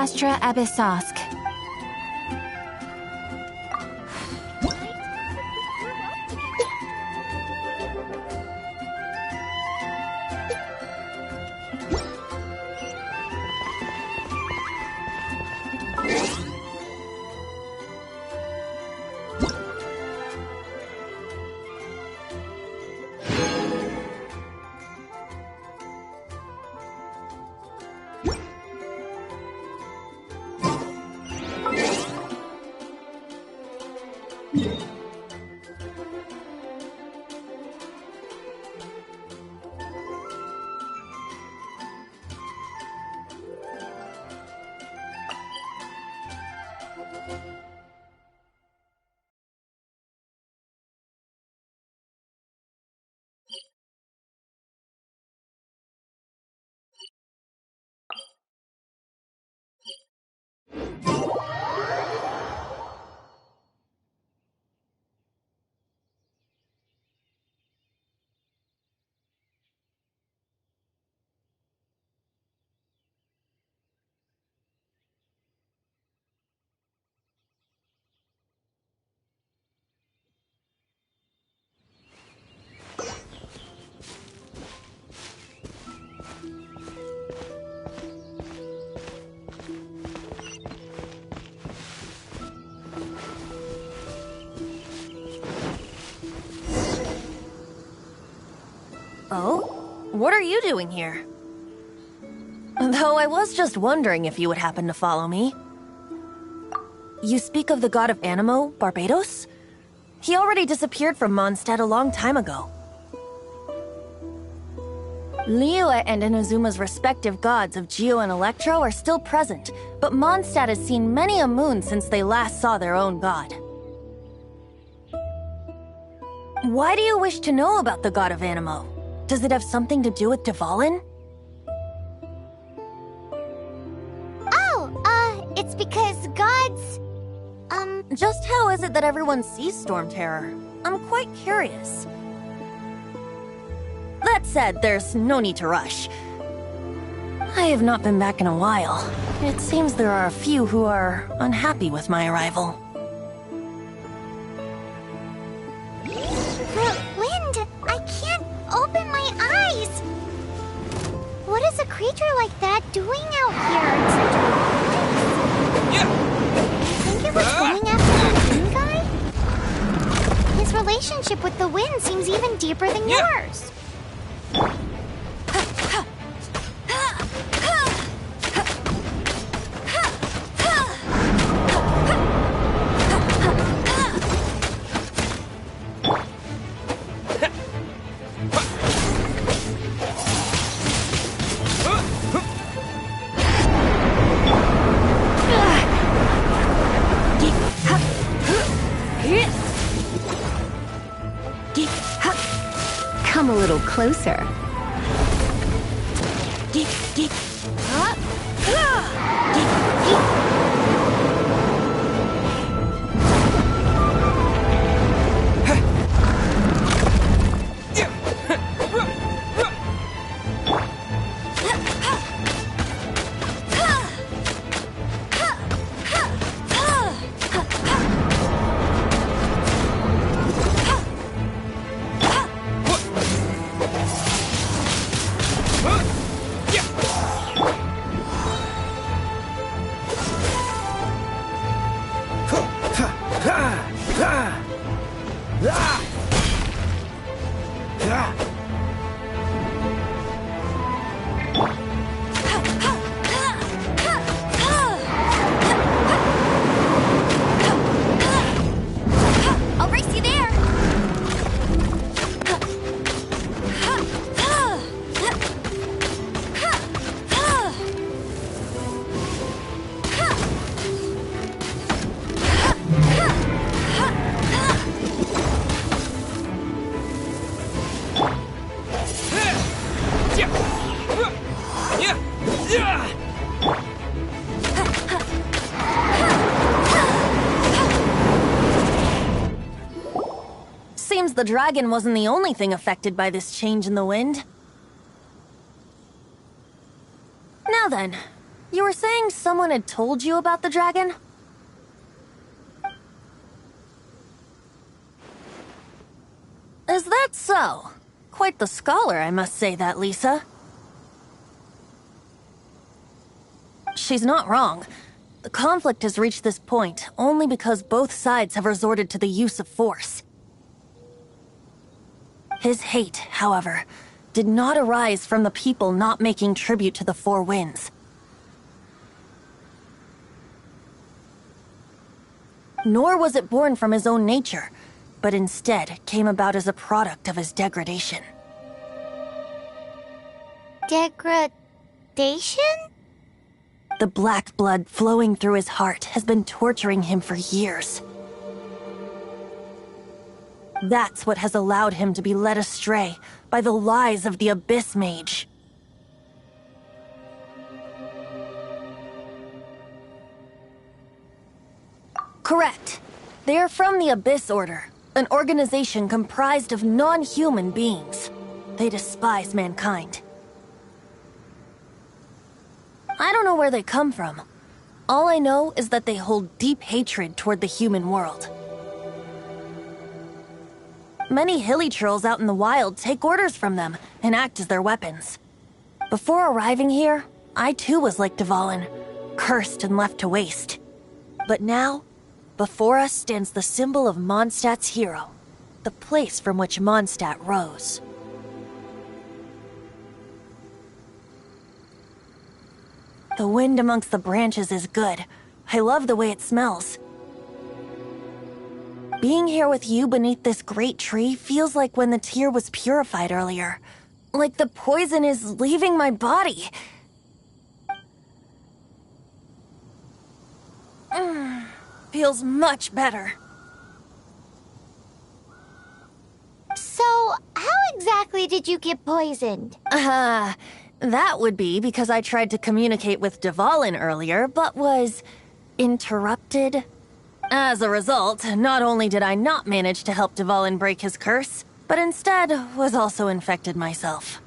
Astra Abyssosk. Oh? What are you doing here? Though I was just wondering if you would happen to follow me. You speak of the god of Animo, Barbados? He already disappeared from Mondstadt a long time ago. Liyue and Inazuma's respective gods of Geo and Electro are still present, but Mondstadt has seen many a moon since they last saw their own god. Why do you wish to know about the god of Animo? Does it have something to do with Dvalin? Oh, it's because gods... Just how is it that everyone sees Storm Terror? I'm quite curious. That said, there's no need to rush. I have not been back in a while. It seems there are a few who are unhappy with my arrival. The wind! I can't open my eyes! What is a creature like that doing out here? I think it was going after the moon guy? His relationship with the wind seems even deeper than yours. Come a little closer. Seems the dragon wasn't the only thing affected by this change in the wind. Now then, You were saying someone had told you about the dragon? Is that so? Quite the scholar, I must say that, Lisa. She's not wrong. The conflict has reached this point only because both sides have resorted to the use of force. His hate, however, did not arise from the people not making tribute to the Four Winds. Nor was it born from his own nature, but instead came about as a product of his degradation. Degradation? The black blood flowing through his heart has been torturing him for years. That's what has allowed him to be led astray by the lies of the Abyss Mage. Correct. They are from the Abyss Order, an organization comprised of non-human beings. They despise mankind. I don't know where they come from. All I know is that they hold deep hatred toward the human world. Many hilly trolls out in the wild take orders from them and act as their weapons. Before arriving here, I too was like Dvalin, cursed and left to waste. But now, before us stands the symbol of Mondstadt's hero, the place from which Mondstadt rose. The wind amongst the branches is good. I love the way it smells. Being here with you beneath this great tree feels like when the tear was purified earlier. Like the poison is leaving my body. Feels much better. So, how exactly did you get poisoned? That would be because I tried to communicate with Dvalin earlier, but was interrupted. As a result, not only did I not manage to help Dvalin break his curse, but instead was also infected myself.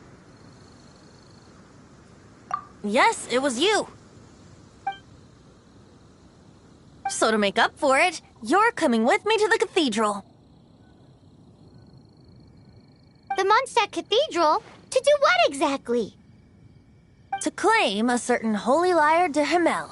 Yes, it was you. So to make up for it, you're coming with me to the cathedral. The Mondstadt Cathedral? To do what exactly? To claim a certain holy lyre de Himmel.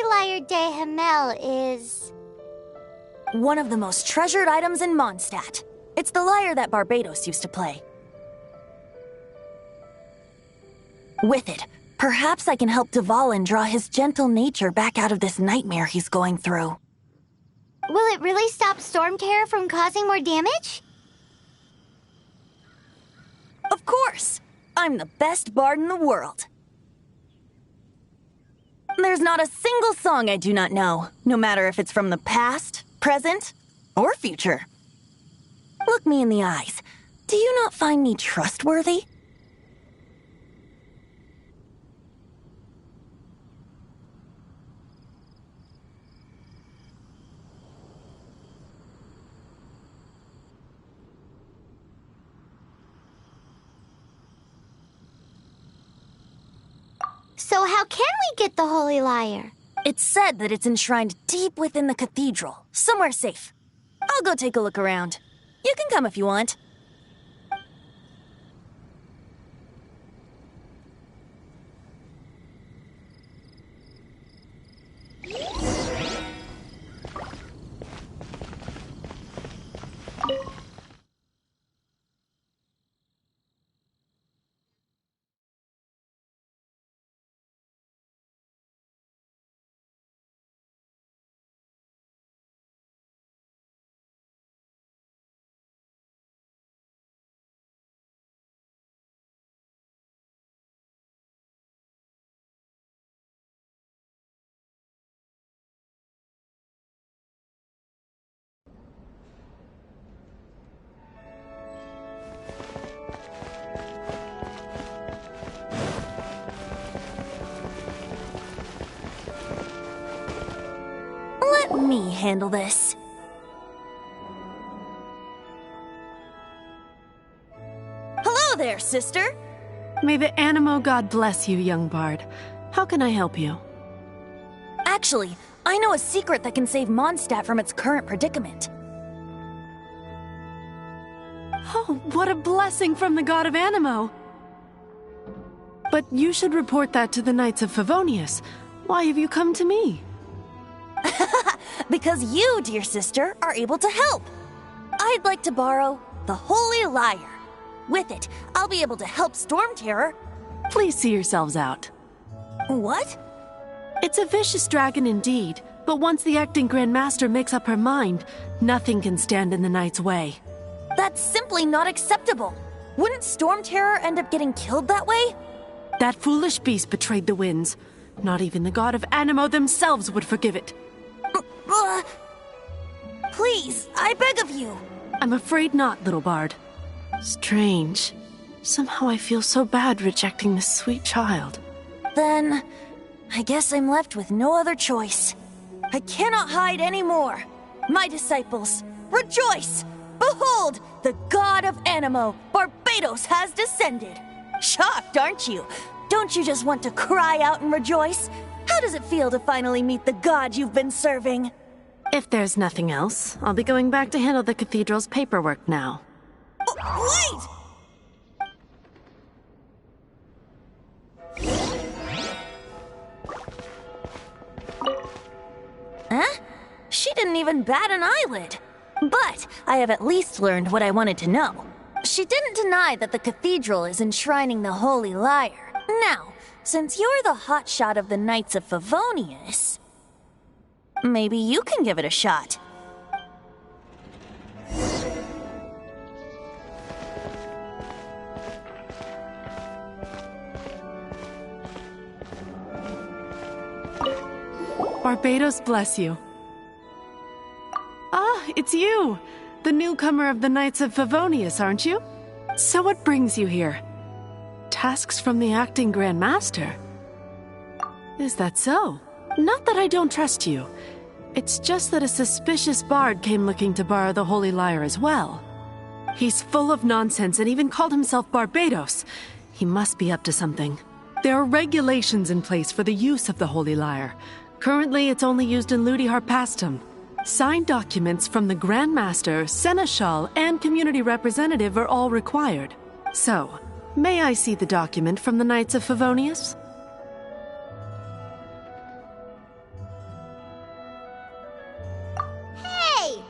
Lyre de Himmel is... one of the most treasured items in Mondstadt. It's the lyre that Barbados used to play. With it, perhaps I can help Dvalin draw his gentle nature back out of this nightmare he's going through. Will it really stop Storm Terror from causing more damage? Of course! I'm the best bard in the world. There's not a single song I do not know, no matter if it's from the past, present, or future. Look me in the eyes. Do you not find me trustworthy? So how can we get the Holy Lyre? It's said that it's enshrined deep within the cathedral, somewhere safe. I'll go take a look around. You can come if you want. Let me handle this. Hello there, sister. May the Animo God bless you, young bard. How can I help you? Actually, I know a secret that can save Mondstadt from its current predicament. Oh, what a blessing from the God of Animo! But you should report that to the Knights of Favonius. Why have you come to me? Because you, dear sister, are able to help. I'd like to borrow the Holy Lyre. With it, I'll be able to help Storm Terror. Please see yourselves out. What? It's a vicious dragon indeed, but once the acting Grand Master makes up her mind, nothing can stand in the Knight's way. That's simply not acceptable. Wouldn't Storm Terror end up getting killed that way? That foolish beast betrayed the winds. Not even the God of Animo themselves would forgive it. Please, I beg of you. I'm afraid not, little bard. Strange. Somehow I feel so bad rejecting this sweet child. Then, I guess I'm left with no other choice. I cannot hide anymore. My disciples, rejoice! Behold, the God of Animo, Barbados, has descended. Shocked, aren't you? Don't you just want to cry out and rejoice? How does it feel to finally meet the God you've been serving? If there's nothing else, I'll be going back to handle the cathedral's paperwork now. Wait! Huh? She didn't even bat an eyelid. But I have at least learned what I wanted to know. She didn't deny that the cathedral is enshrining the Holy Lyre. Now, since you're the hotshot of the Knights of Favonius, maybe you can give it a shot. Barbados bless you. Ah, it's you! The newcomer of the Knights of Favonius, aren't you? So what brings you here? Tasks from the acting Grand Master? Is that so? Not that I don't trust you. It's just that a suspicious bard came looking to borrow the Holy Lyre as well. He's full of nonsense and even called himself Barbados. He must be up to something. There are regulations in place for the use of the Holy Lyre. Currently, it's only used in Ludi Harpastum. Signed documents from the Grand Master, Seneschal, and community representative are all required. So, may I see the document from the Knights of Favonius? Hey!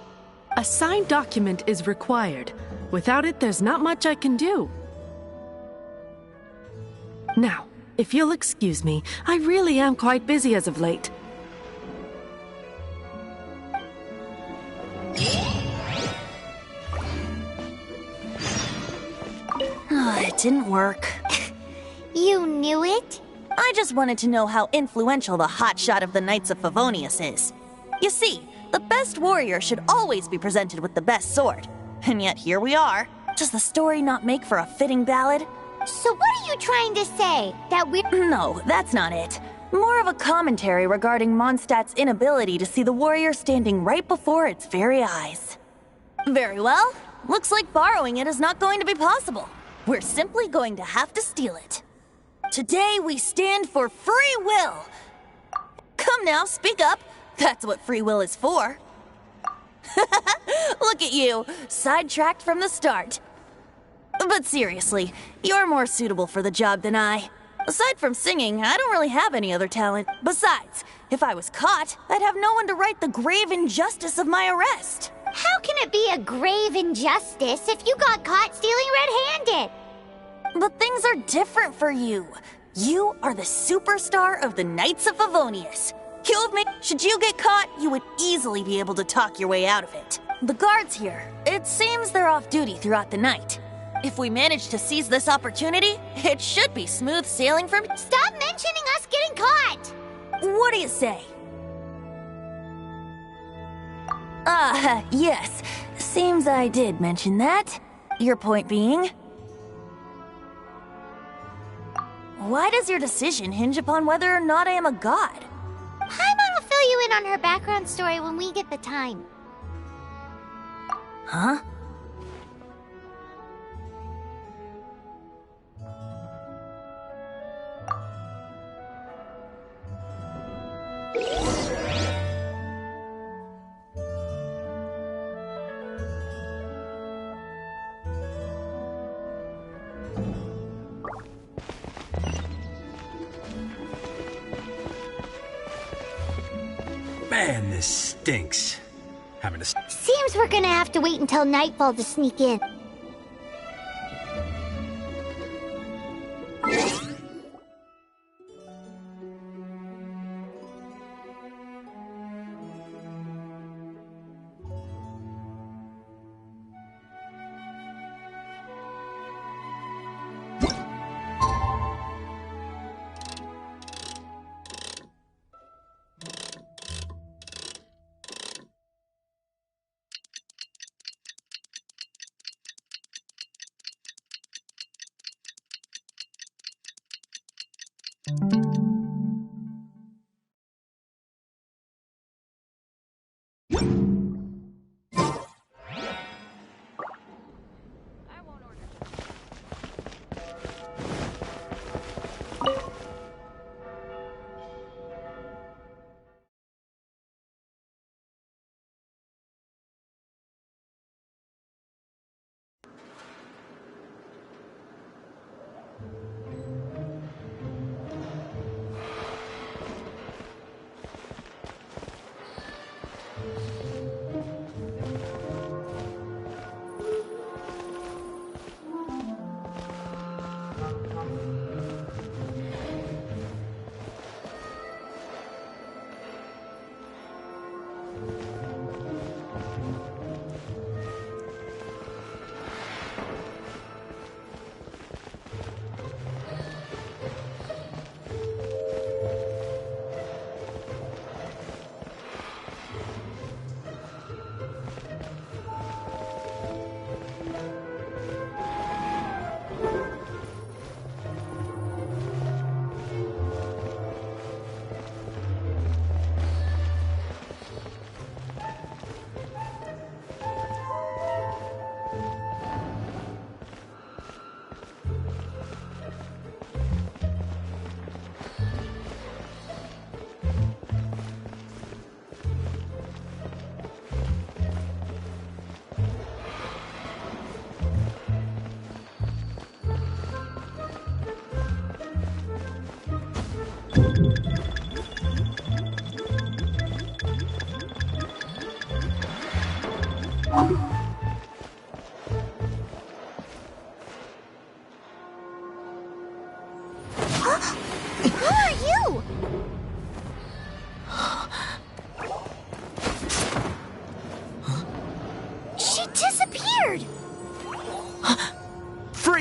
A signed document is required. Without it, there's not much I can do. Now, If you'll excuse me, I really am quite busy as of late. It didn't work. You knew it? I just wanted to know how influential the hotshot of the Knights of Favonius is. You see, the best warrior should always be presented with the best sword. And yet here we are. Does the story not make for a fitting ballad? So what are you trying to say? That we're... No, that's not it. More of a commentary regarding Mondstadt's inability to see the warrior standing right before its very eyes. Very well. Looks like borrowing it is not going to be possible. We're simply going to have to steal it. Today we stand for free will. Come now, speak up. That's what free will is for. Look at you, sidetracked from the start. But seriously, you're more suitable for the job than I. Aside from singing, I don't really have any other talent. Besides, if I was caught, I'd have no one to right the grave injustice of my arrest. How can it be a grave injustice if you got caught stealing red-handed? But things are different for you. You are the superstar of the Knights of Favonius. Should you get caught, you would easily be able to talk your way out of it. The guards here, it seems they're off duty throughout the night. If we manage to seize this opportunity, it should be smooth sailing from... Stop mentioning us getting caught! What do you say? Yes. Seems I did mention that. Your point being... Why does your decision hinge upon whether or not I am a god? Paimon will fill you in on her background story when we get the time. Huh? Man, this stinks. Having to... Seems we're gonna have to wait until nightfall to sneak in.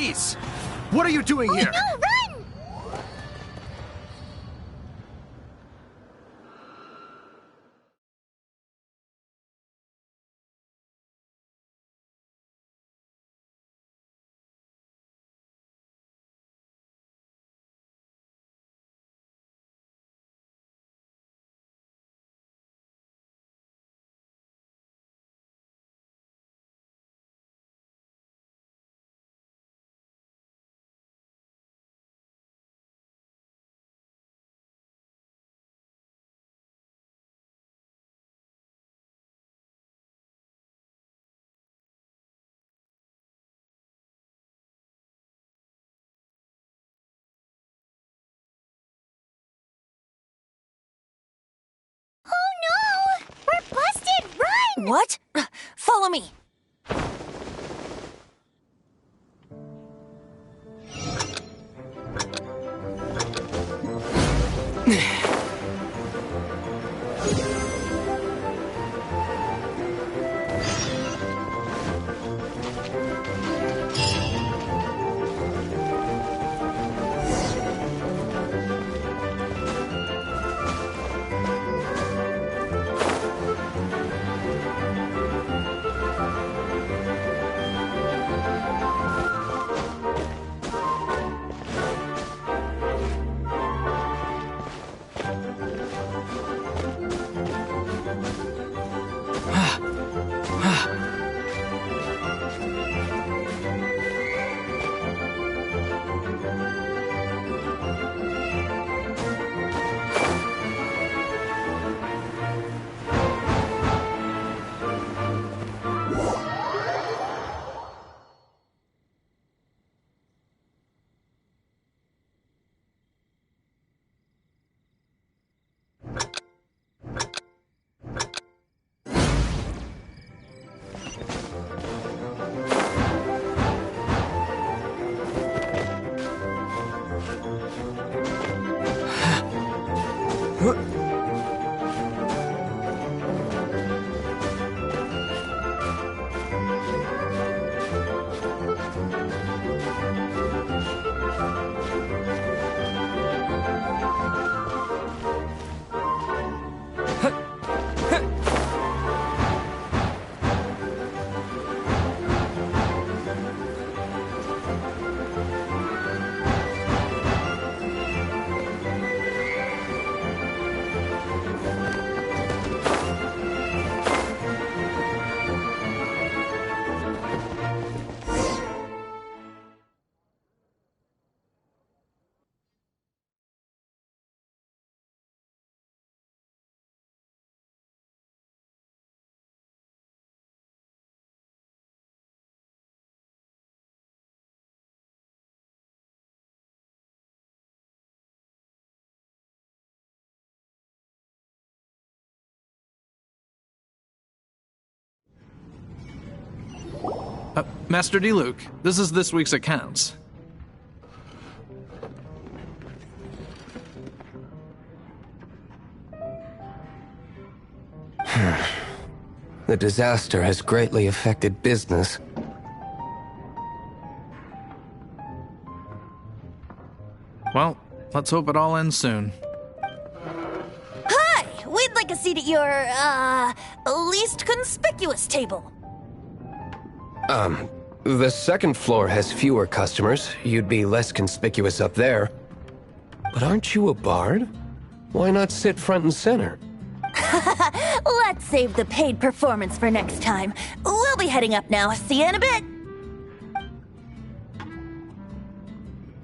Please! What are you doing here? No, run! Oh no! We're busted! Run! What? Follow me. Master Diluc, this is this week's accounts. The disaster has greatly affected business. Well, let's hope it all ends soon. Hi! We'd like a seat at your, least conspicuous table. The second floor has fewer customers. You'd be less conspicuous up there. But aren't you a bard? Why not sit front and center? Let's save the paid performance for next time. We'll be heading up now. See you in a bit.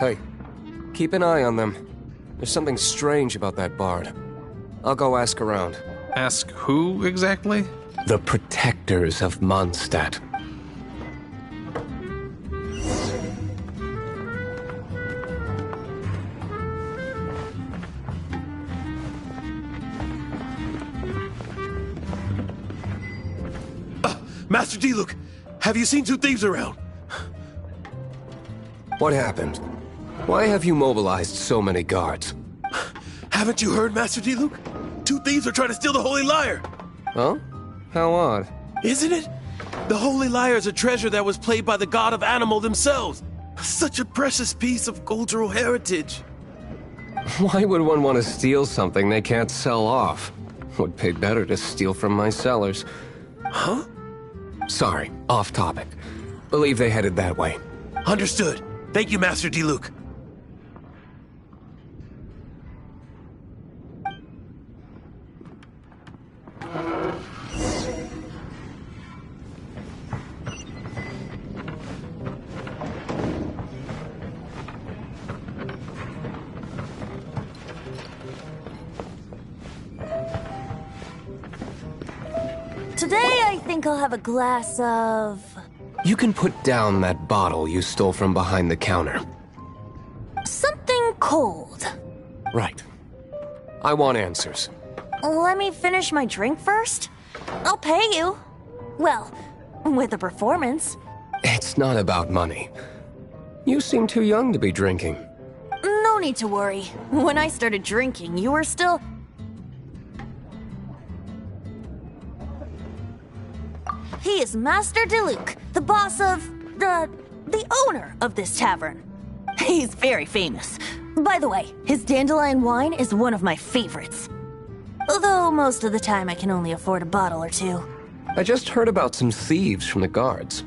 Hey, keep an eye on them. There's something strange about that bard. I'll go ask around. Ask who exactly? The protectors of Mondstadt. Master Diluc, have you seen two thieves around? What happened? Why have you mobilized so many guards? Haven't you heard, Master Diluc? Two thieves are trying to steal the Holy Lyre. Huh? How odd. Isn't it? The Holy Lyre is a treasure that was played by the god of Animal themselves. Such a precious piece of cultural heritage. Why would one want to steal something they can't sell off? Would pay better to steal from my sellers. Huh? Sorry, off topic. Believe they headed that way. Understood. Thank you, Master Diluc. Today, I think I'll have a glass of... You can put down that bottle you stole from behind the counter. something cold. Right. I want answers. Let me finish my drink first. I'll pay you. Well, with a performance. It's not about money. You seem too young to be drinking. No need to worry. When I started drinking, you were still... He is Master Diluc, the boss of... the owner of this tavern. He's very famous. By the way, his dandelion wine is one of my favorites. Although most of the time I can only afford a bottle or two. I just heard about some thieves from the guards.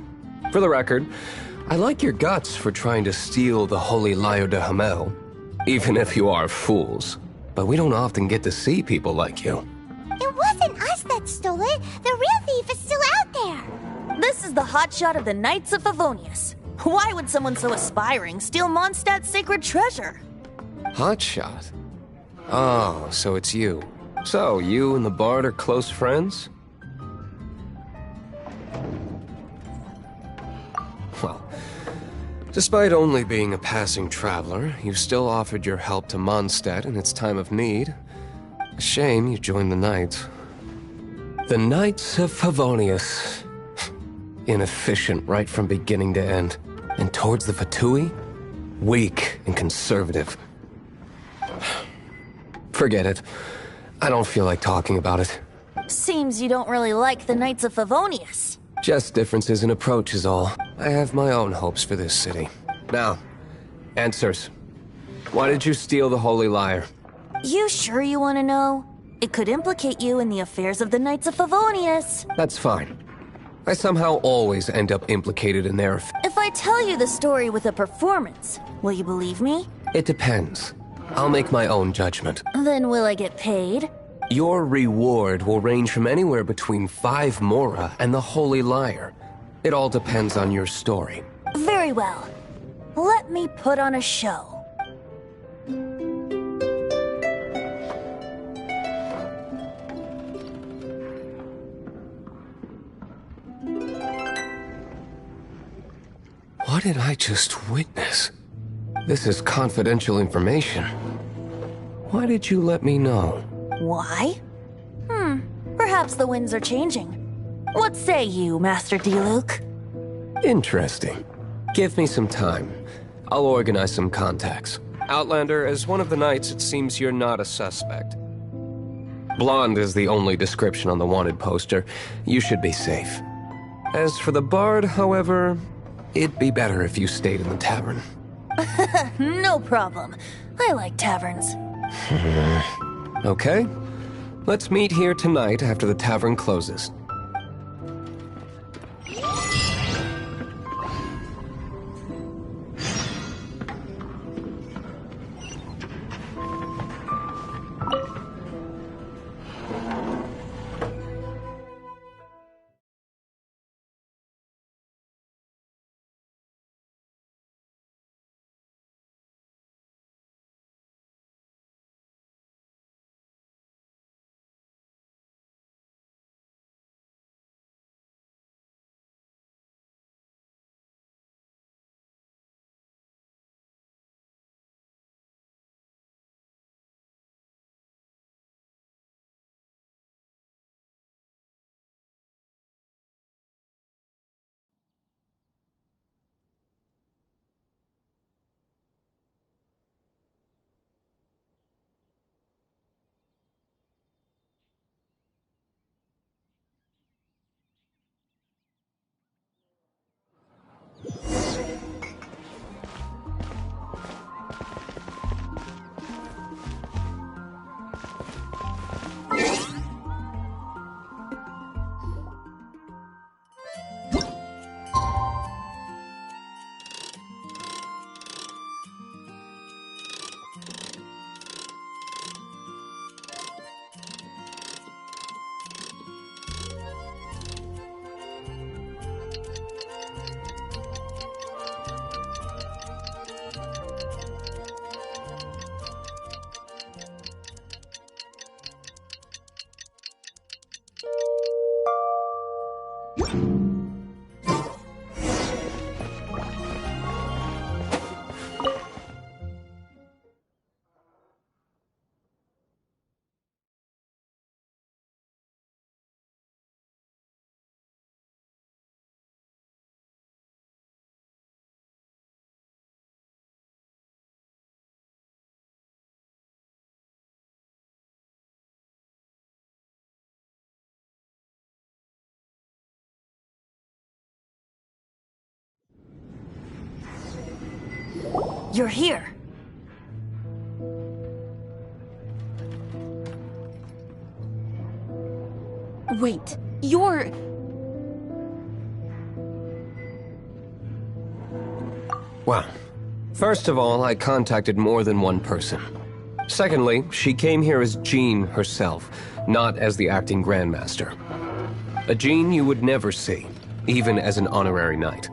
For the record, I like your guts for trying to steal the Holy Lyre de Hamel, even if you are fools. But we don't often get to see people like you. It wasn't us that stole it. The real thief is still out there. This is the hotshot of the Knights of Favonius. Why would someone so aspiring steal Mondstadt's sacred treasure? Hotshot? Oh, so it's you. So, you and the Bard are close friends? Well, despite only being a passing traveler, you still offered your help to Mondstadt in its time of need. A shame you joined the Knights. The Knights of Favonius. Inefficient right from beginning to end. And towards the Fatui? Weak and conservative. Forget it. I don't feel like talking about it. Seems you don't really like the Knights of Favonius. Just differences in approach is all. I have my own hopes for this city. Now, answers. Why did you steal the Holy Lyre? You sure you want to know? It could implicate you in the affairs of the Knights of Favonius. That's fine. I somehow always end up implicated in their If I tell you the story with a performance, will you believe me? It depends. I'll make my own judgment. Then will I get paid? Your reward will range from anywhere between 5 mora and the Holy Lyre. It all depends on your story. Very well. Let me put on a show. What did I just witness? This is confidential information. Why did you let me know? Why? Perhaps the winds are changing. What say you, Master Diluc? Interesting. Give me some time. I'll organize some contacts. Outlander, as one of the knights, it seems you're not a suspect. Blonde is the only description on the wanted poster. You should be safe. As for the Bard, however, it'd be better if you stayed in the tavern. No problem. I like taverns. Okay. Let's meet here tonight after the tavern closes. You're here. Wait, you're... Well, first of all, I contacted more than one person. Secondly, she came here as Jean herself, not as the acting Grandmaster. A Jean you would never see, even as an honorary knight.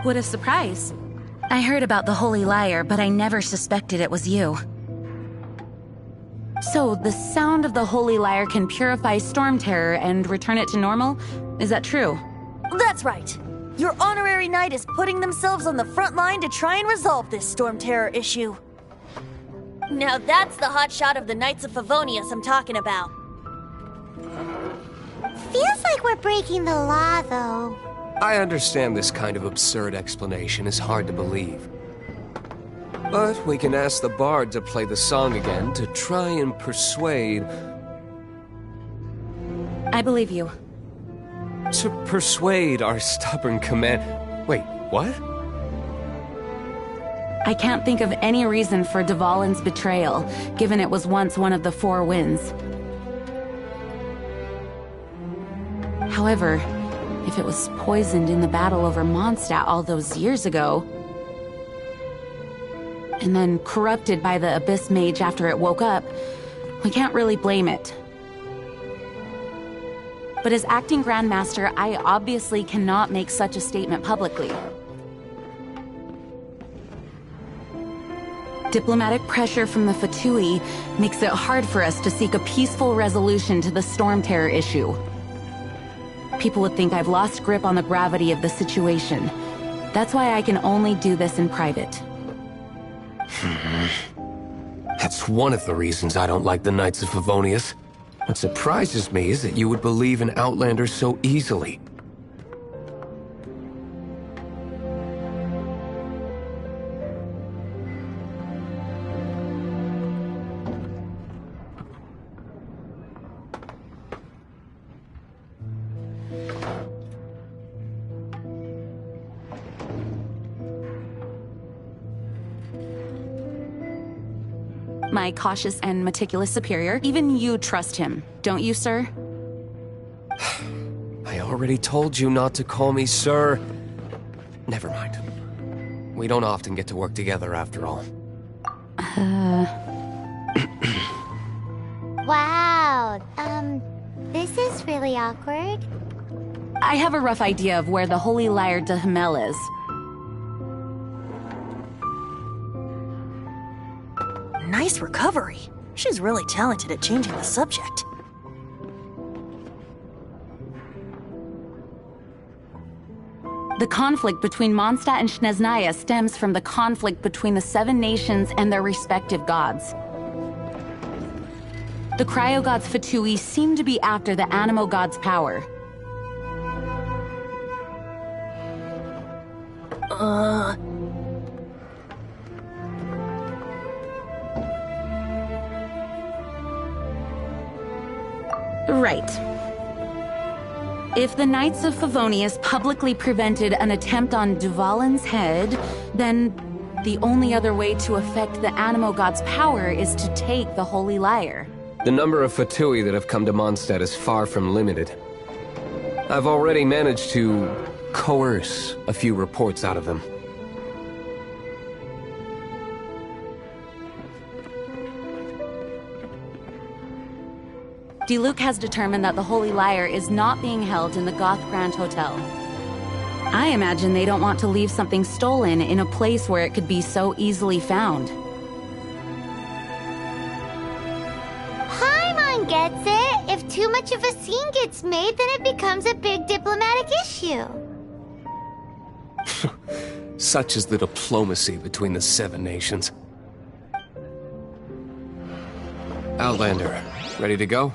What a surprise. I heard about the Holy Liar, but I never suspected it was you. So, the sound of the Holy Liar can purify Storm Terror and return it to normal? Is that true? That's right. Your honorary knight is putting themselves on the front line to try and resolve this Storm Terror issue. Now that's the hotshot of the Knights of Favonius I'm talking about. Feels like we're breaking the law, though. I understand this kind of absurd explanation is hard to believe. But we can ask the bard to play the song again to try and persuade... I believe you. To persuade our stubborn command... Wait, what? I can't think of any reason for Dvalin's betrayal, given it was once one of the Four Winds. However, if it was poisoned in the battle over Mondstadt all those years ago, and then corrupted by the Abyss Mage after it woke up, we can't really blame it. But as acting Grandmaster, I obviously cannot make such a statement publicly. Diplomatic pressure from the Fatui makes it hard for us to seek a peaceful resolution to the Storm Terror issue. People would think I've lost grip on the gravity of the situation. That's why I can only do this in private. That's one of the reasons I don't like the Knights of Favonius. What surprises me is that you would believe in Outlanders so easily. My cautious and meticulous superior. Even you trust him, don't you, sir? I already told you not to call me sir. Never mind. We don't often get to work together after all. Wow, this is really awkward. I have a rough idea of where the Holy Liar de Himmel is. Nice recovery. She's really talented at changing the subject. The conflict between Mondstadt and Snezhnaya stems from the conflict between the Seven Nations and their respective gods. The cryo-gods Fatui seem to be after the Animo god's power. Right. If the Knights of Favonius publicly prevented an attempt on Dvalin's head, then the only other way to affect the Animo god's power is to take the Holy Liar. The number of Fatui that have come to Mondstadt is far from limited. I've already managed to coerce a few reports out of them. Diluc has determined that the Holy Liar is not being held in the Goth Grand Hotel. I imagine they don't want to leave something stolen in a place where it could be so easily found. Paimon gets it. If too much of a scene gets made, then it becomes a big diplomatic issue. Such is the diplomacy between the Seven Nations. Outlander, ready to go?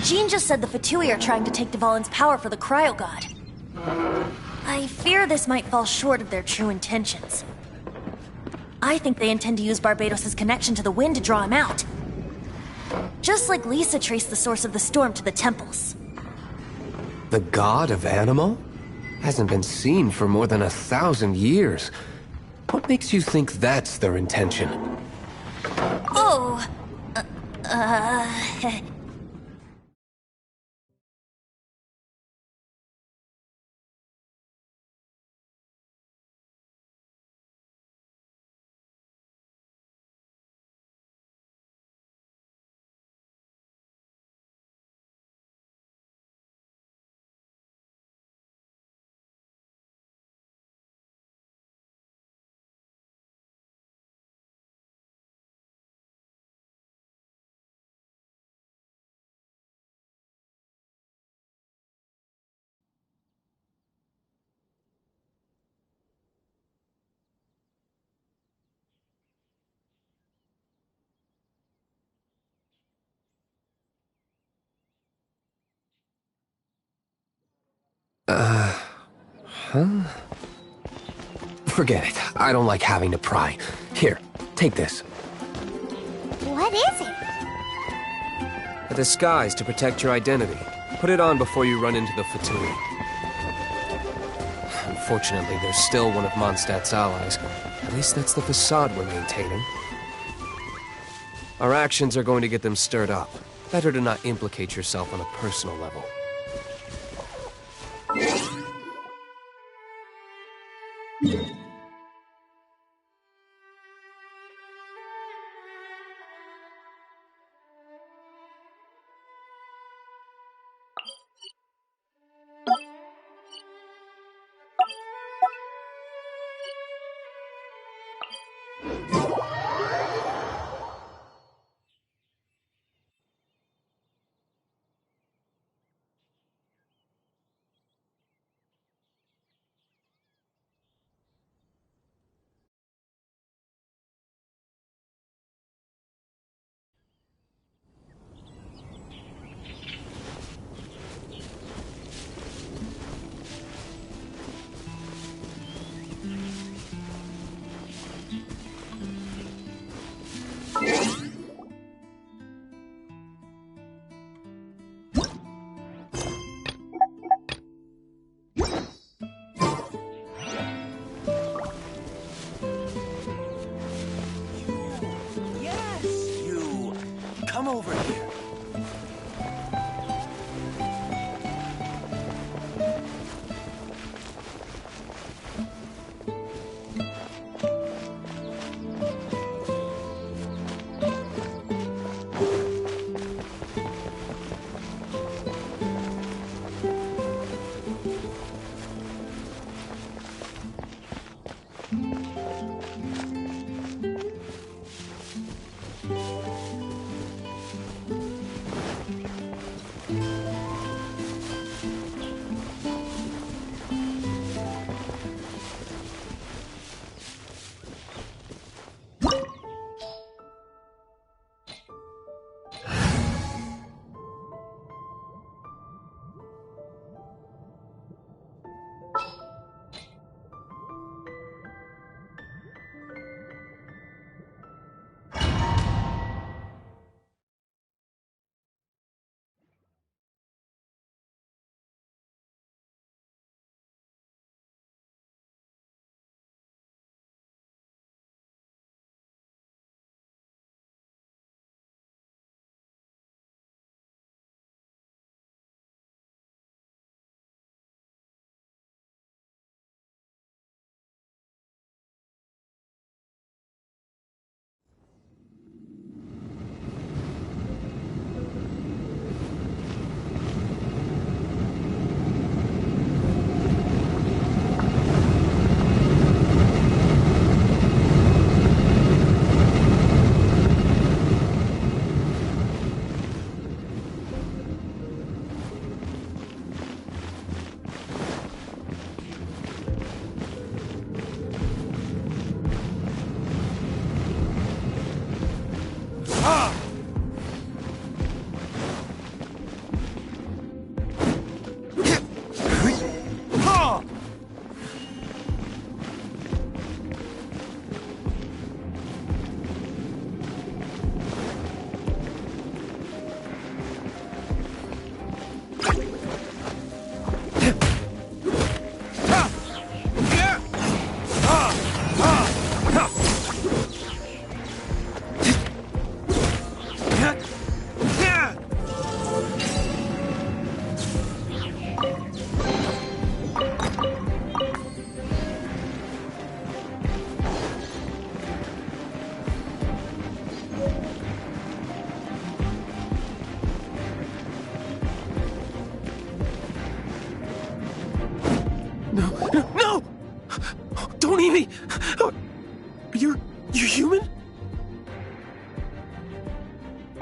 Jean just said the Fatui are trying to take Dvalin's power for the Cryo God. I fear this might fall short of their true intentions. I think they intend to use Barbados' connection to the wind to draw him out. Just like Lisa traced the source of the storm to the temples. The god of Animo? Hasn't been seen for more than 1,000 years. What makes you think that's their intention? Oh, Forget it. I don't like having to pry. Here, take this. What is it? A disguise to protect your identity. Put it on before you run into the Fatui. Unfortunately, there's still one of Mondstadt's allies. At least that's the facade we're maintaining. Our actions are going to get them stirred up. Better to not implicate yourself on a personal level. Come over here.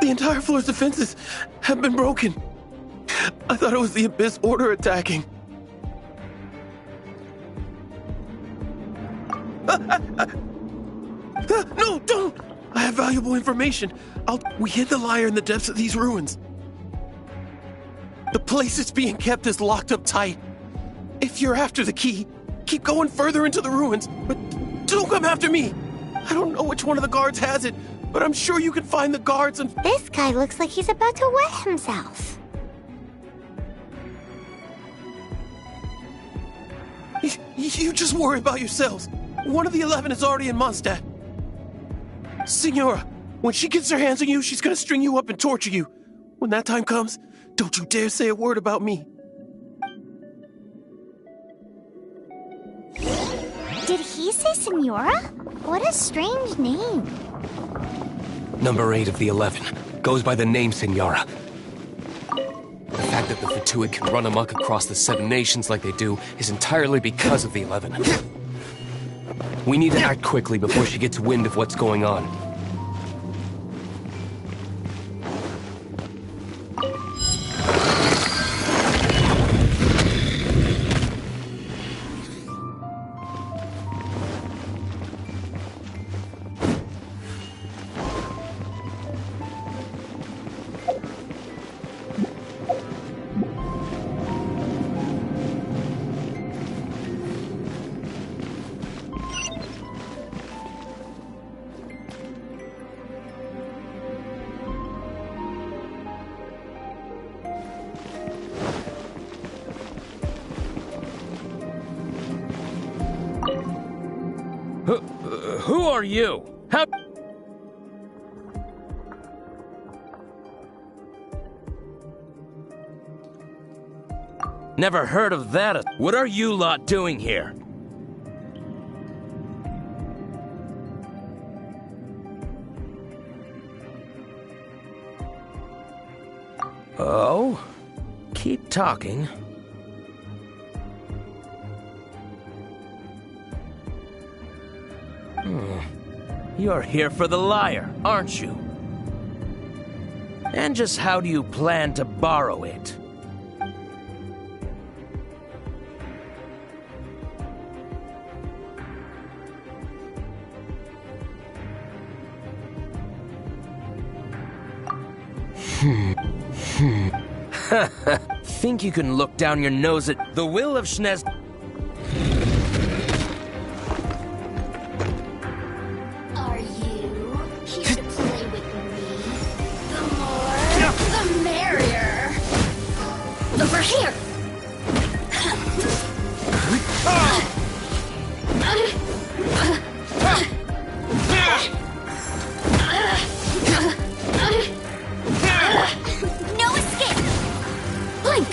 The entire floor's defenses have been broken. I thought it was the Abyss Order attacking. No, don't! I have valuable information. We hid the lyre in the depths of these ruins. The place it's being kept is locked up tight. If you're after the key, keep going further into the ruins, but don't come after me. I don't know which one of the guards has it, but I'm sure you can find the guards and... This guy looks like he's about to wet himself. You just worry about yourselves. One of the 11 is already in Mondstadt. Signora, when she gets her hands on you, she's gonna string you up and torture you. When that time comes, don't you dare say a word about me. Did he say Senora? What a strange name. Number 8 of the 11 goes by the name Senora. The fact that the Fatui can run amok across the 7 nations like they do is entirely because of the 11. We need to act quickly before she gets wind of what's going on. Who are you? How... Never heard of that. What are you lot doing here? Oh? Keep talking. You're here for the lyre, aren't you? And just how do you plan to borrow it? Think you can look down your nose at the will of Schnez... Are you here to play with me? The more, the merrier. Over here. No escape. Blink.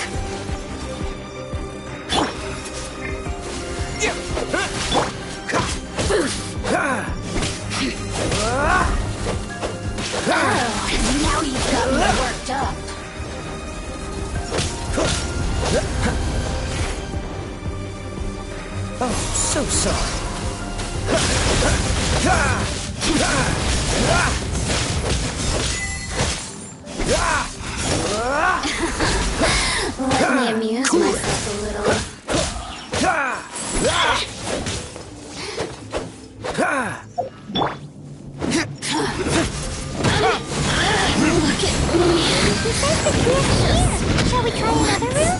Oh, now you've got me worked up. Oh, so sorry. Let me amuse myself a little. Look at me. Besides the here, shall we try another room?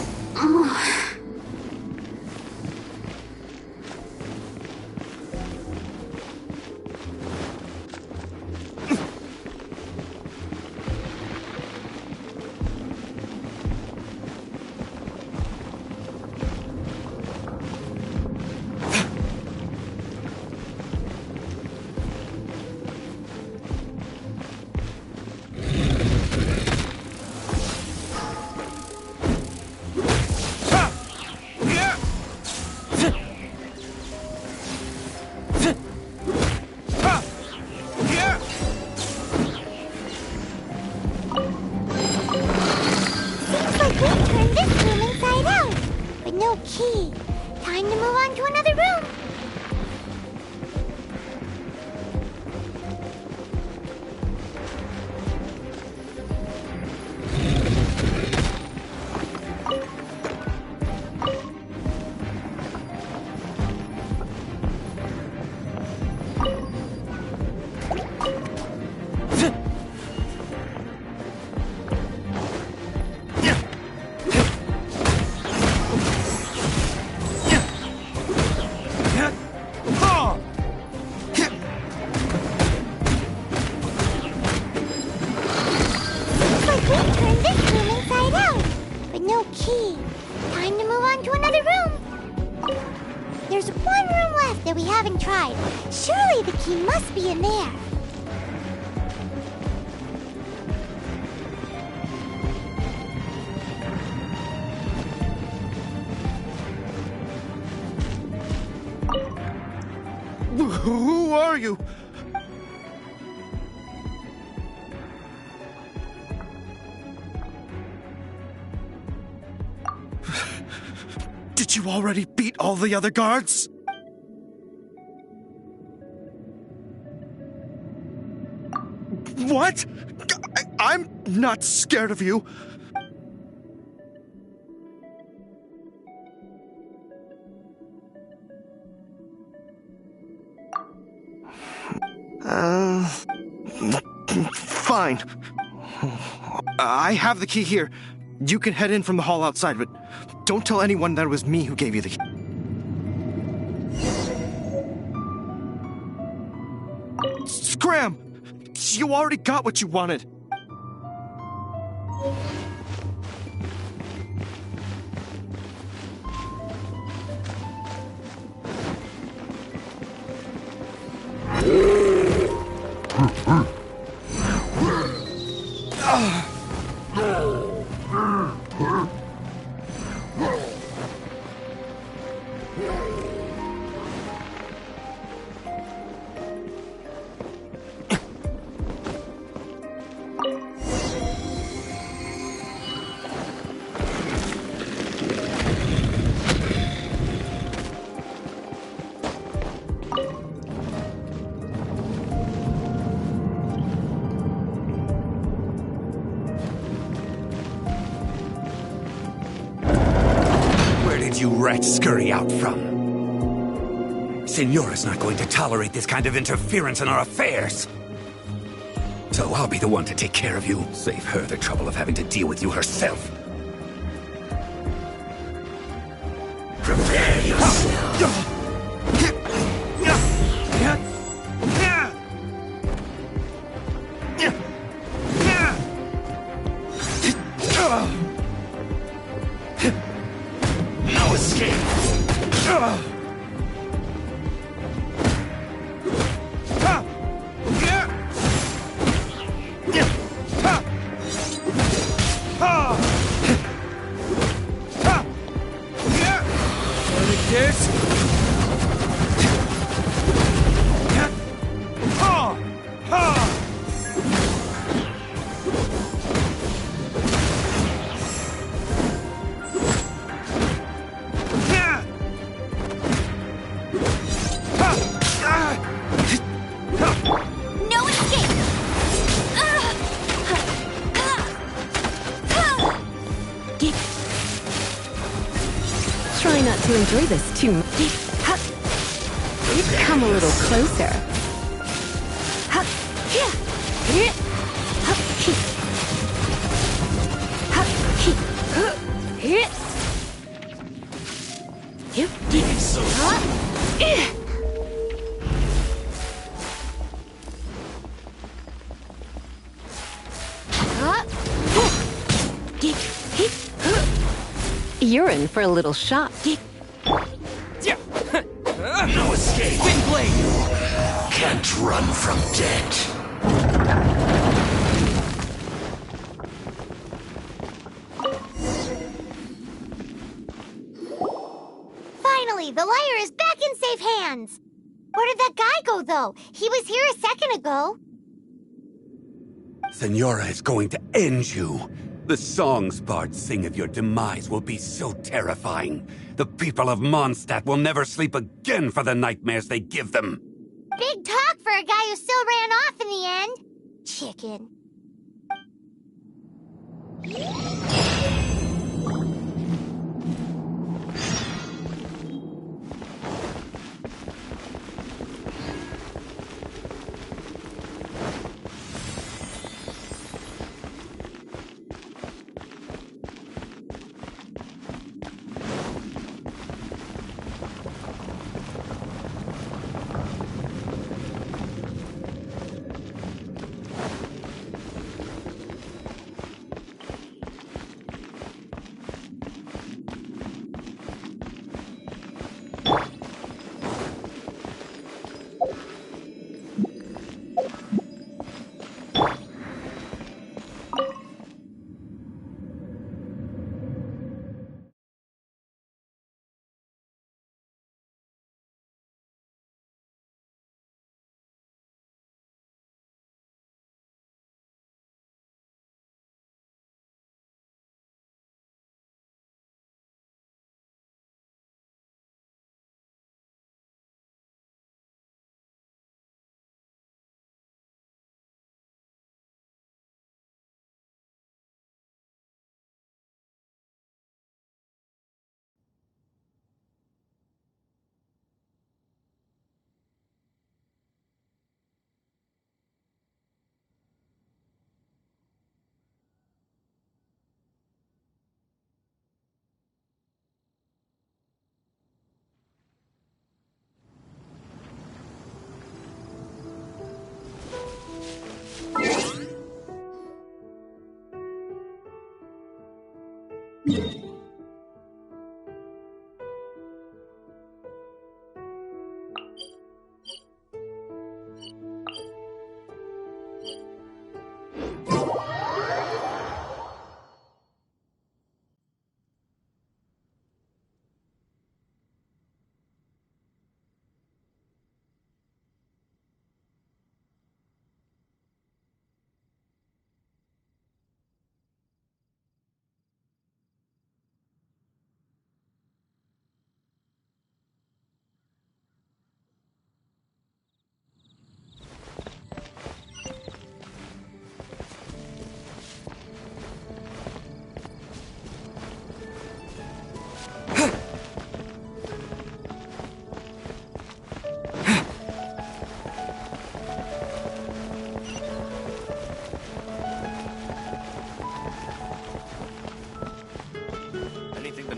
Key. Time to move on to another room. Surely the key must be in there. Who are you? Did you already beat all the other guards? What? I'm not scared of you. Fine. I have the key here. You can head in from the hall outside, but don't tell anyone that it was me who gave you the key. Scram! You already got what you wanted. You rats scurry out from? Senora's not going to tolerate this kind of interference in our affairs. So I'll be the one to take care of you. Save her the trouble of having to deal with you herself. Prepare yourself. Try not to enjoy this too much. Come a little closer. You're in for a little shock. No escape! Windblade! Can't run from death. Finally, the liar is back in safe hands. Where did that guy go, though? He was here a second ago. Senora is going to end you. The songs bards sing of your demise will be so terrifying. The people of Mondstadt will never sleep again for the nightmares they give them. Big talk for a guy who still ran off in the end. Chicken.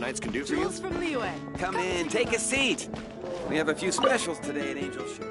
Knights can do for you? Jules from Liyue. Come in, take a seat. We have a few specials today at Angel's Ship.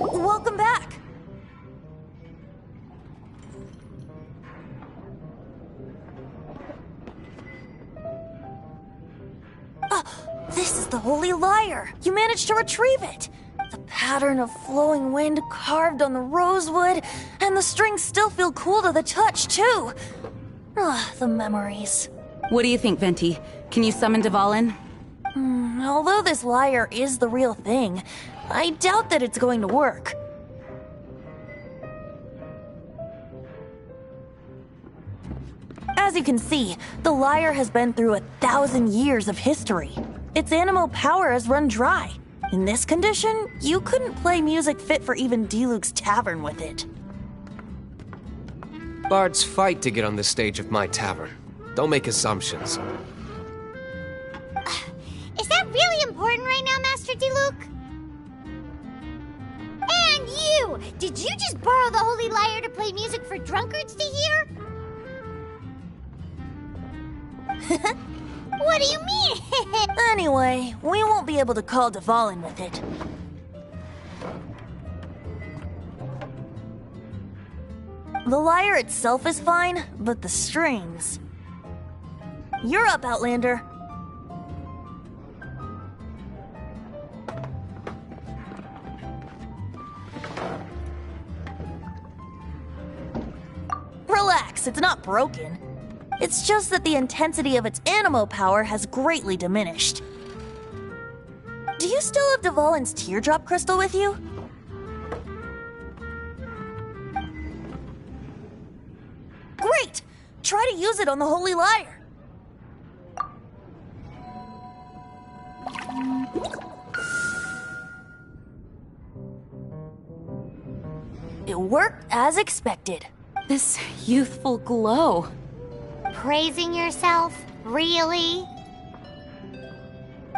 Welcome back! This is the Holy Lyre! You managed to retrieve it! The pattern of flowing wind carved on the rosewood, and the strings still feel cool to the touch, too! The memories. What do you think, Venti? Can you summon Dvalin? Although this lyre is the real thing, I doubt that it's going to work. As you can see, the lyre has been through 1,000 years of history. Its animal power has run dry. In this condition, you couldn't play music fit for even Diluc's tavern with it. Bards fight to get on the stage of my tavern. Don't make assumptions. Is that really important right now, Master Diluc? And you! Did you just borrow the Holy Lyre to play music for drunkards to hear? What do you mean? Anyway, we won't be able to call Dvalin with it. The lyre itself is fine, but the strings... You're up, Outlander. Relax, it's not broken. It's just that the intensity of its animal power has greatly diminished. Do you still have Dvalin's teardrop crystal with you? Great! Try to use it on the Holy Lyre. It worked as expected. This youthful glow. Praising yourself? Really?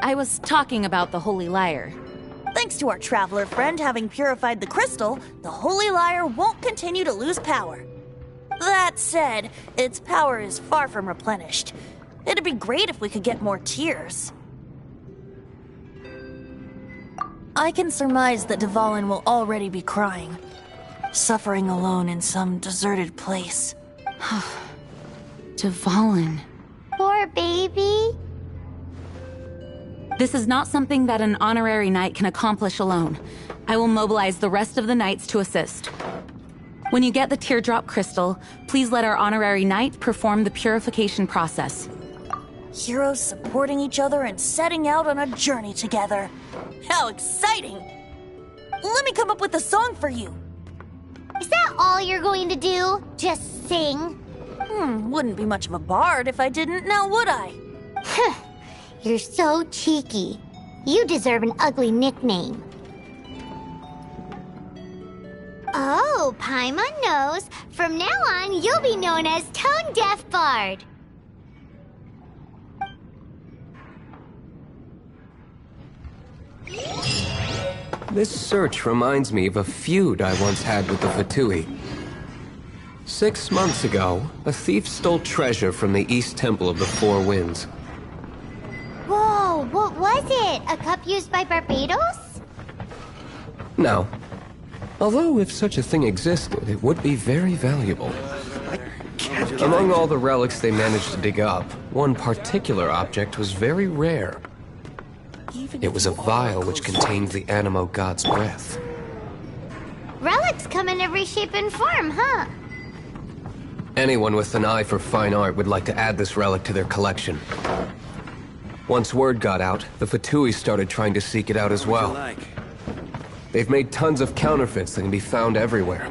I was talking about the Holy Lyre. Thanks to our traveler friend having purified the crystal, the Holy Lyre won't continue to lose power. That said, its power is far from replenished. It'd be great if we could get more tears. I can surmise that Dvalin will already be crying, suffering alone in some deserted place. Dvalin. Poor baby. This is not something that an honorary knight can accomplish alone. I will mobilize the rest of the knights to assist. When you get the teardrop crystal, please let our honorary knight perform the purification process. Heroes supporting each other and setting out on a journey together. How exciting! Let me come up with a song for you. Is that all you're going to do? Just sing? Wouldn't be much of a bard if I didn't, now would I? You're so cheeky. You deserve an ugly nickname. Oh, Paimon knows. From now on, you'll be known as Tone Deaf Bard. This search reminds me of a feud I once had with the Fatui. 6 months ago, a thief stole treasure from the East Temple of the Four Winds. Whoa, what was it? A cup used by Barbados? No. Although if such a thing existed, it would be very valuable. Among all the relics they managed to dig up, one particular object was very rare. It was a vial which contained the Animo god's breath. Relics come in every shape and form, huh? Anyone with an eye for fine art would like to add this relic to their collection. Once word got out, the Fatui started trying to seek it out as well. They've made tons of counterfeits that can be found everywhere.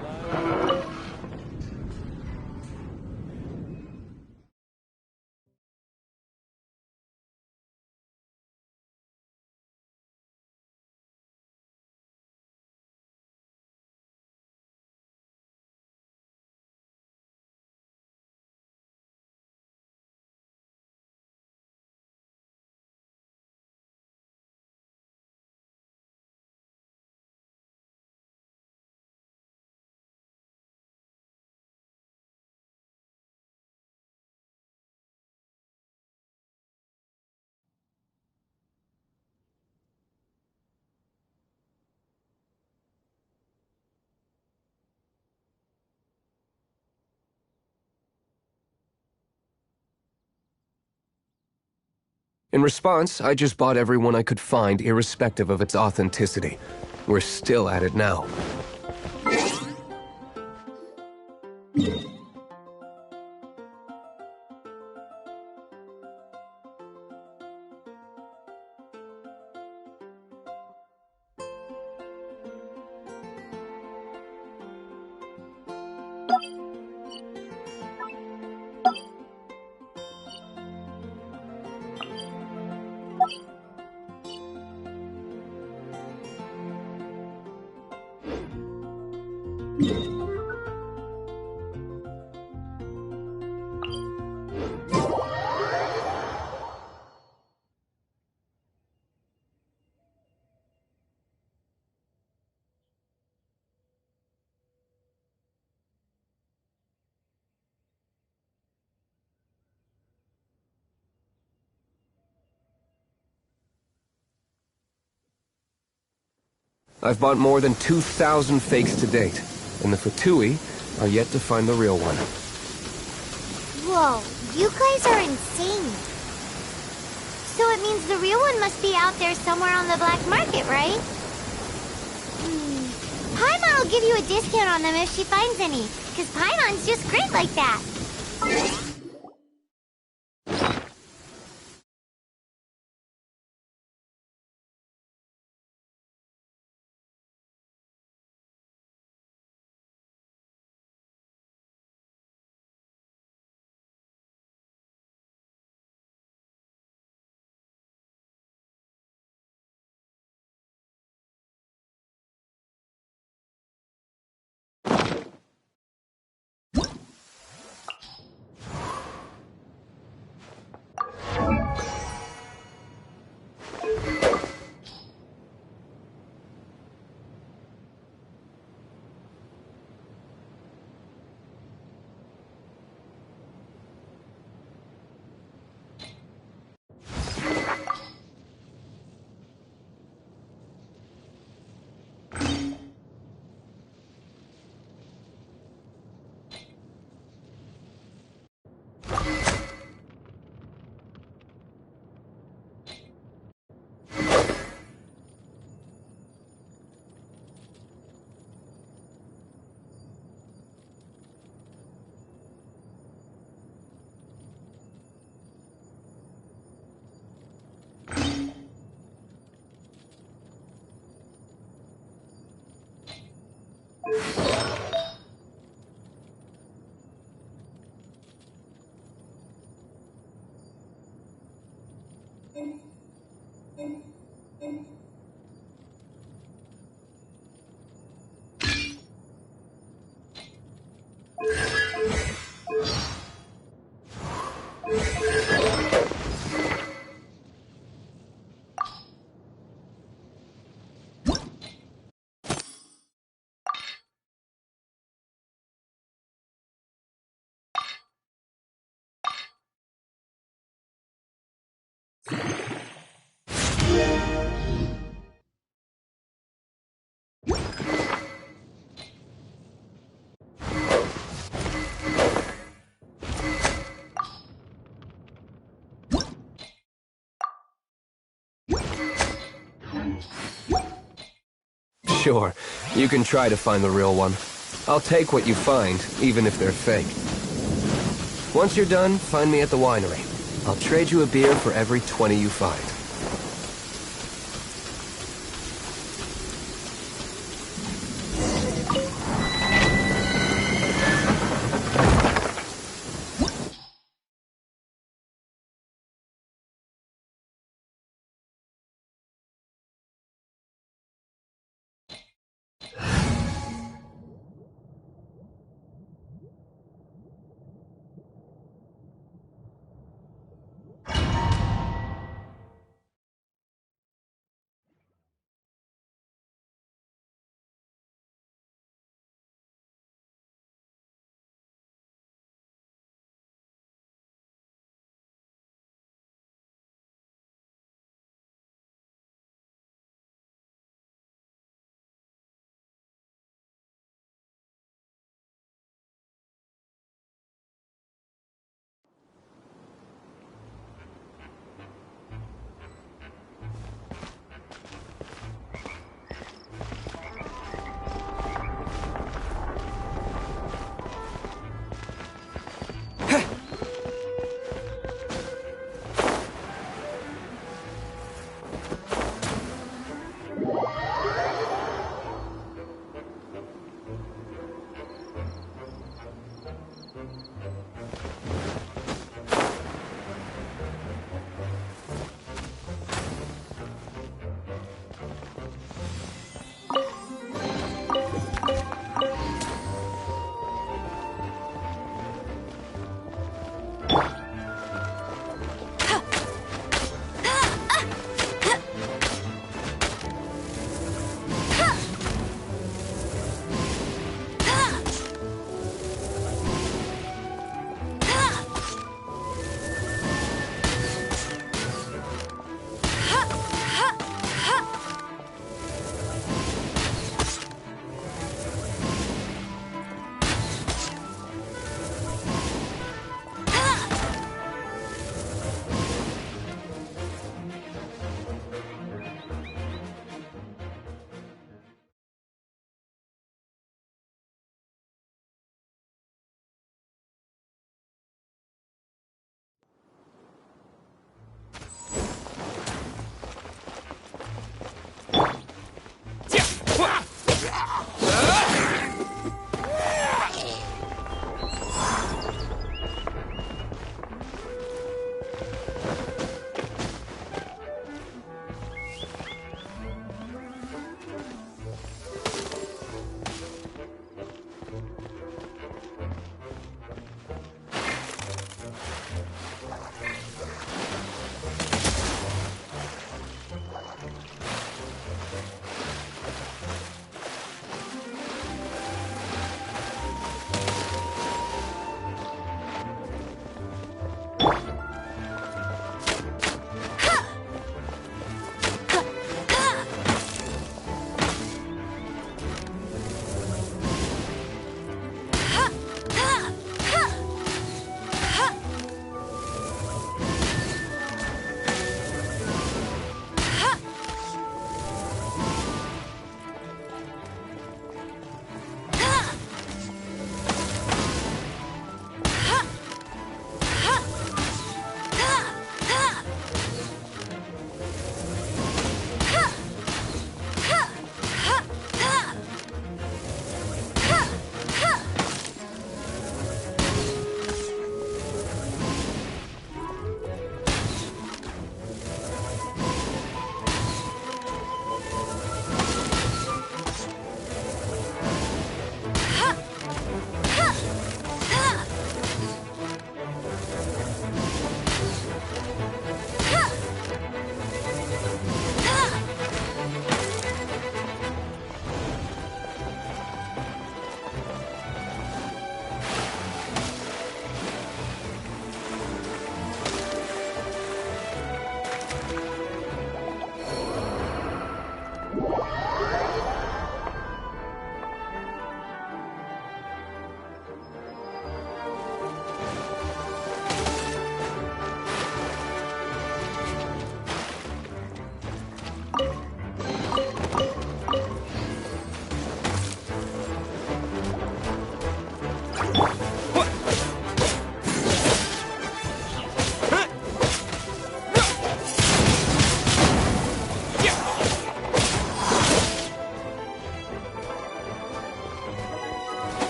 In response, I just bought everyone I could find, irrespective of its authenticity. We're still at it now. I've bought more than 2,000 fakes to date, and the Fatui are yet to find the real one. Whoa, you guys are insane. So it means the real one must be out there somewhere on the black market, right? Paimon will give you a discount on them if she finds any, because Paimon's just great like that. Sure, you can try to find the real one. I'll take what you find, even if they're fake. Once you're done, find me at the winery. I'll trade you a beer for every 20 you find.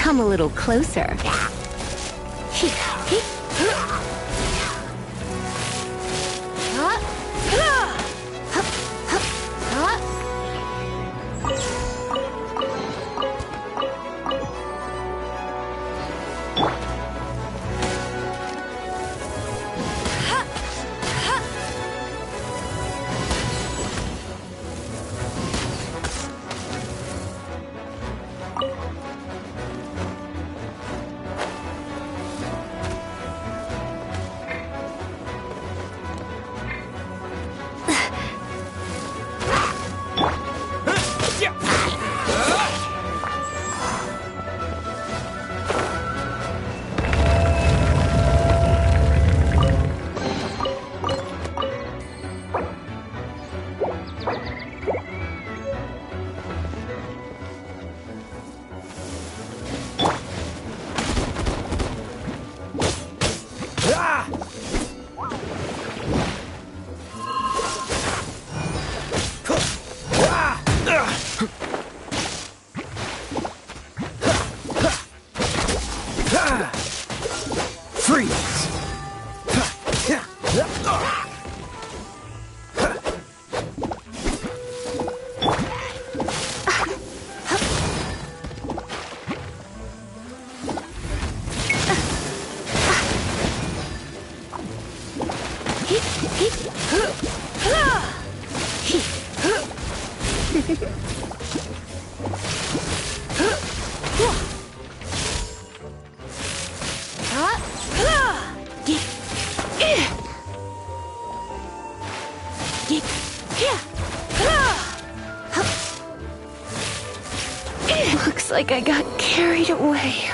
Come a little closer. Looks like I got carried away.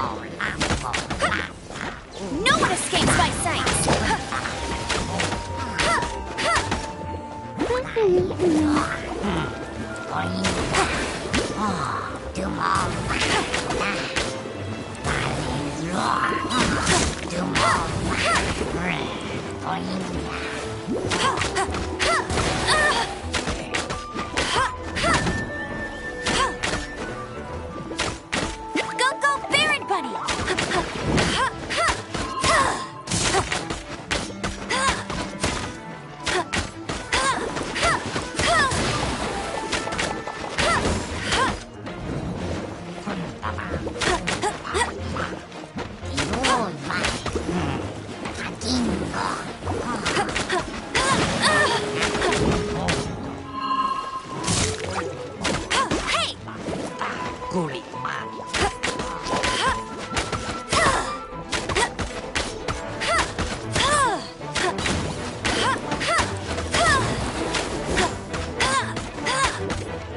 No one escapes my sight! Go, Baron Bunny!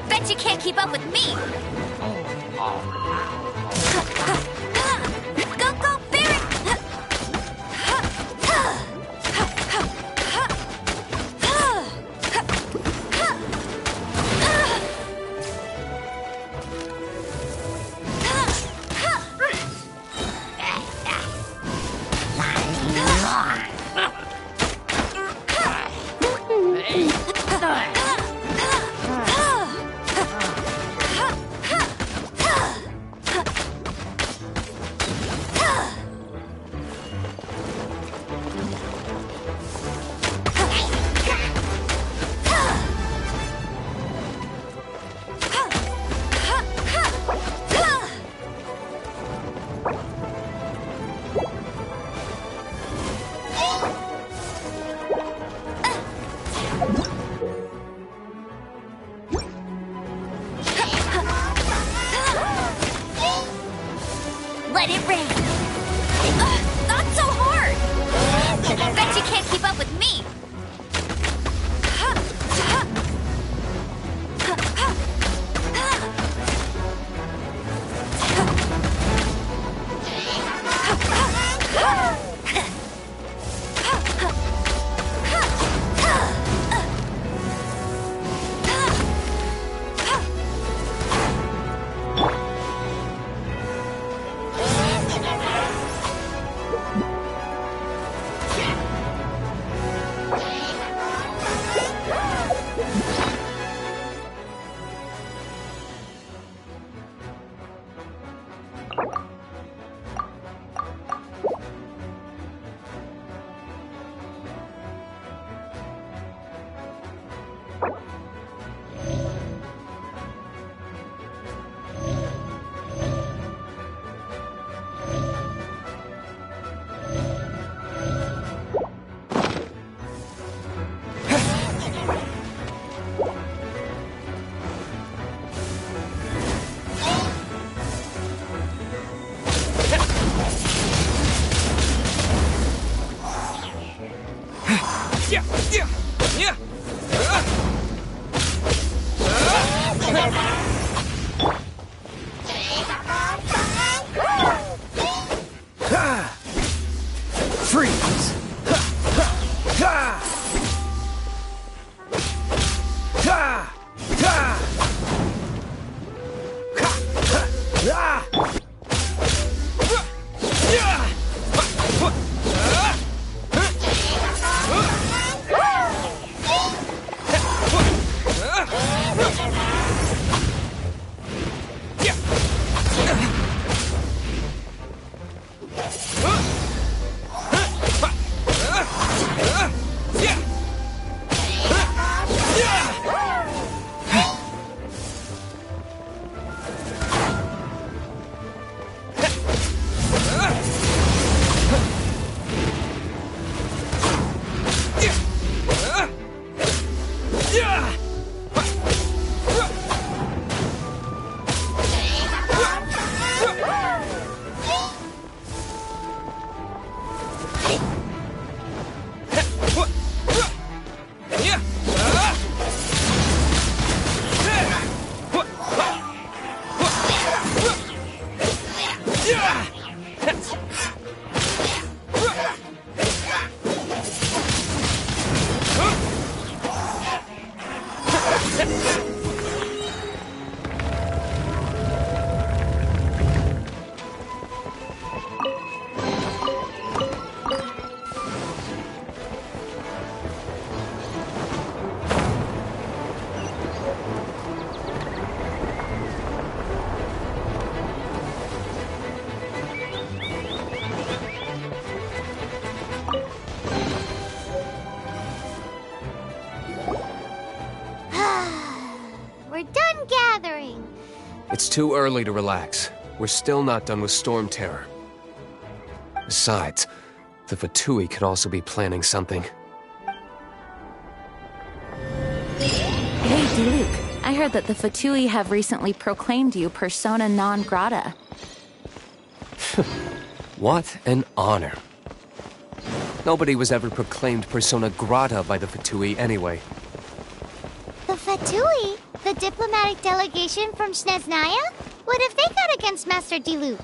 Bet you can't keep up with me! Go, Baron! Let it rain! Not so hard! Bet you can't keep up with me! Freeze! We're done gathering. It's too early to relax. We're still not done with Storm Terror. Besides, the Fatui could also be planning something. Hey, Diluc. I heard that the Fatui have recently proclaimed you persona non grata. What an honor. Nobody was ever proclaimed persona grata by the Fatui anyway. The Fatui? The diplomatic delegation from Snezhnaya? What have they got against Master Diluc?